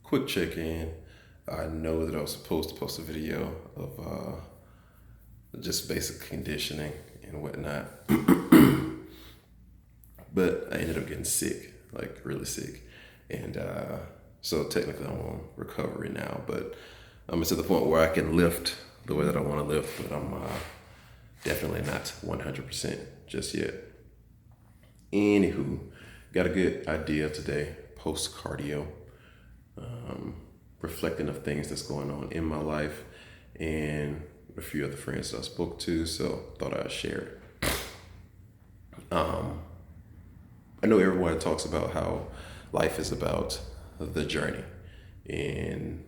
Quick check-in. I know that I was supposed to post a video of just basic conditioning and whatnot, but I ended up getting sick, like really sick, and so technically I'm on recovery now. But I'm to the point where I can lift the way that I want to lift, but I'm definitely not 100% just yet. Anywho, got a good idea today, post cardio, reflecting of things that's going on in my life and a few other friends that I spoke to, so thought I'd share it. I know everyone talks about how life is about the journey, and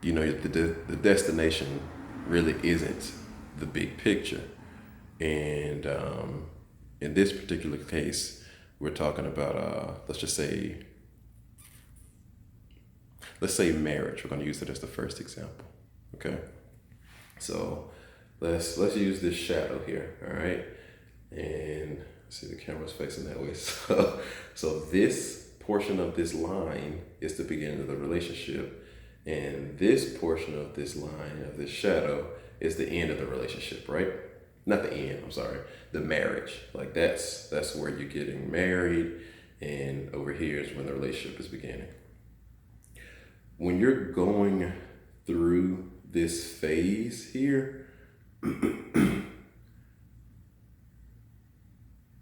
you know the destination really isn't the big picture. And in this particular case, we're talking about let's say marriage. We're going to use it as the first example. Okay, so let's use this shadow here. All right, and see the camera's facing that way. So this portion of this line is the beginning of the relationship, and this portion of this line of this shadow is the end of the relationship, right? Not the end, I'm sorry, the marriage. Like that's where you're getting married, and over here is when the relationship is beginning. When you're going through this phase here,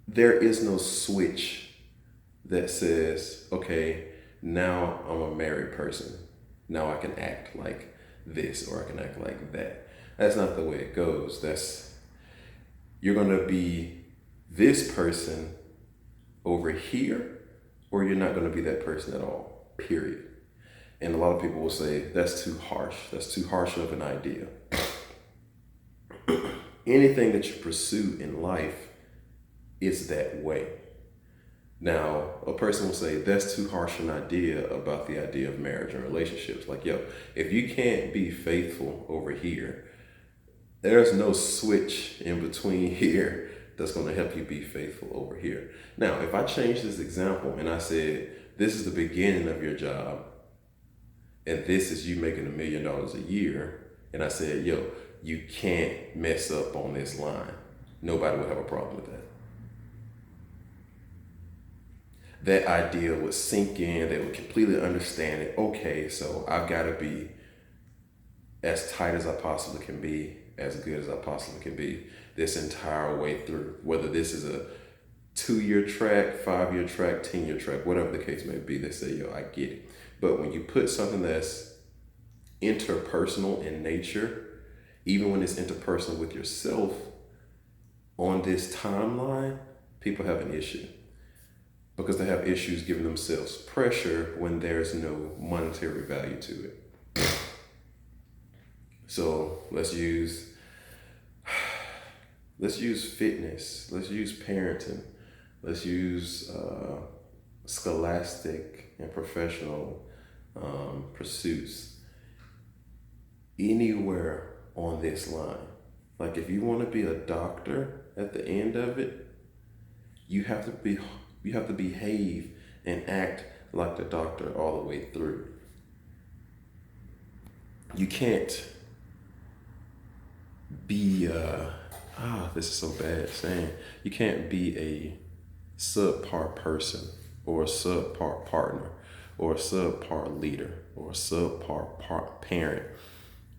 there is no switch that says, okay, now I'm a married person. Now I can act like this or I can act like that. That's not the way it goes. You're going to be this person over here, or you're not going to be that person at all, period. And a lot of people will say, that's too harsh. That's too harsh of an idea. Anything that you pursue in life is that way. Now, a person will say, that's too harsh an idea about the idea of marriage and relationships. Like, yo, if you can't be faithful over here, there's no switch in between here that's going to help you be faithful over here. Now, if I change this example and I said, this is the beginning of your job, and this is you making $1 million a year, and I said, yo, you can't mess up on this line, nobody would have a problem with that. That idea would sink in, they would completely understand it. Okay, so I've got to be as tight as I possibly can be, as good as I possibly can be this entire way through, whether this is a 2-year track, 5-year track, 10-year track, whatever the case may be. They say, yo, I get it. But when you put something that's interpersonal in nature, even when it's interpersonal with yourself, on this timeline, people have an issue because they have issues giving themselves pressure when there's no monetary value to it. So let's use fitness, let's use parenting, let's use scholastic and professional pursuits. Anywhere on this line, like if you want to be a doctor at the end of it, you have to behave and act like the doctor all the way through. You can't be this is so bad saying, you can't be a subpar person or a subpar partner or a subpar leader or a subpar parent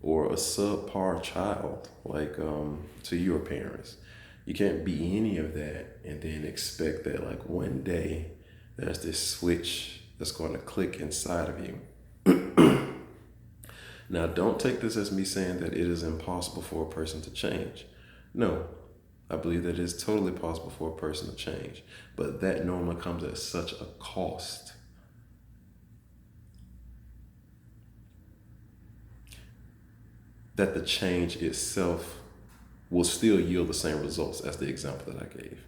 or a subpar child, like to your parents. You can't be any of that and then expect that like one day there's this switch that's going to click inside of you. Now, don't take this as me saying that it is impossible for a person to change. No, I believe that it is totally possible for a person to change, but that normally comes at such a cost. That the change itself will still yield the same results as the example that I gave.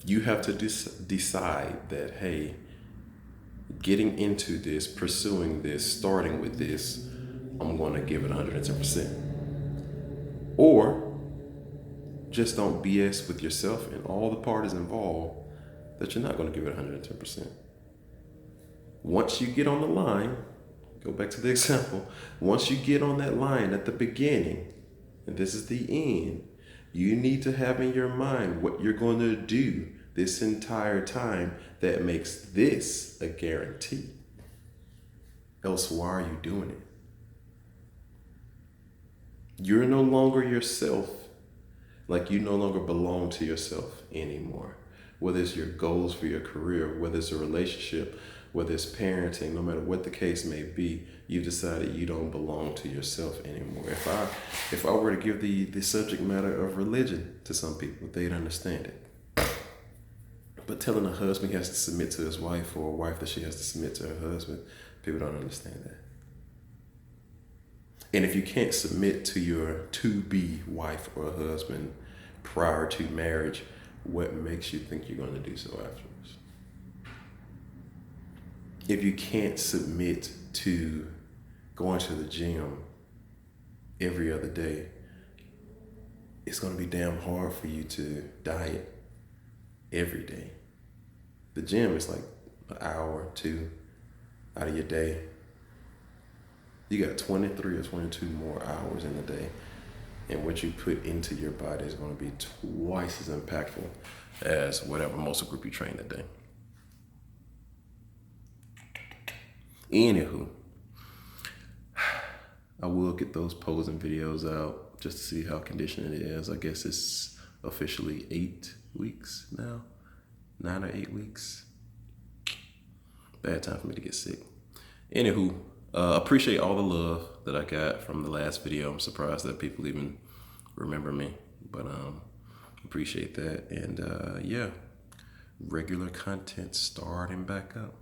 You have to decide that, hey, getting into this, pursuing this, starting with this, I'm going to give it 110%. Or just don't BS with yourself and all the parties involved that you're not going to give it 110%. Once you get on the line, go back to the example, once you get on that line at the beginning, and this is the end, you need to have in your mind what you're going to do this entire time that makes this a guarantee. Else, why are you doing it? You're no longer yourself, like you no longer belong to yourself anymore. Whether it's your goals for your career, whether it's a relationship, whether it's parenting, no matter what the case may be, you've decided you don't belong to yourself anymore. If I were to give the subject matter of religion to some people, they'd understand it. But telling a husband he has to submit to his wife, or a wife that she has to submit to her husband, people don't understand that. And if you can't submit to your to-be wife or husband prior to marriage, what makes you think you're going to do so afterwards? If you can't submit to going to the gym every other day, it's going to be damn hard for you to diet every day. The gym is like an hour or two out of your day. You got 23 or 22 more hours in the day. And what you put into your body is going to be twice as impactful as whatever muscle group you train that day. Anywho, I will get those posing videos out just to see how conditioning it is. I guess it's officially 8 weeks now. 9 or 8 weeks. Bad time for me to get sick. Anywho, appreciate all the love that I got from the last video. I'm surprised that people even remember me, but appreciate that. And yeah, regular content starting back up.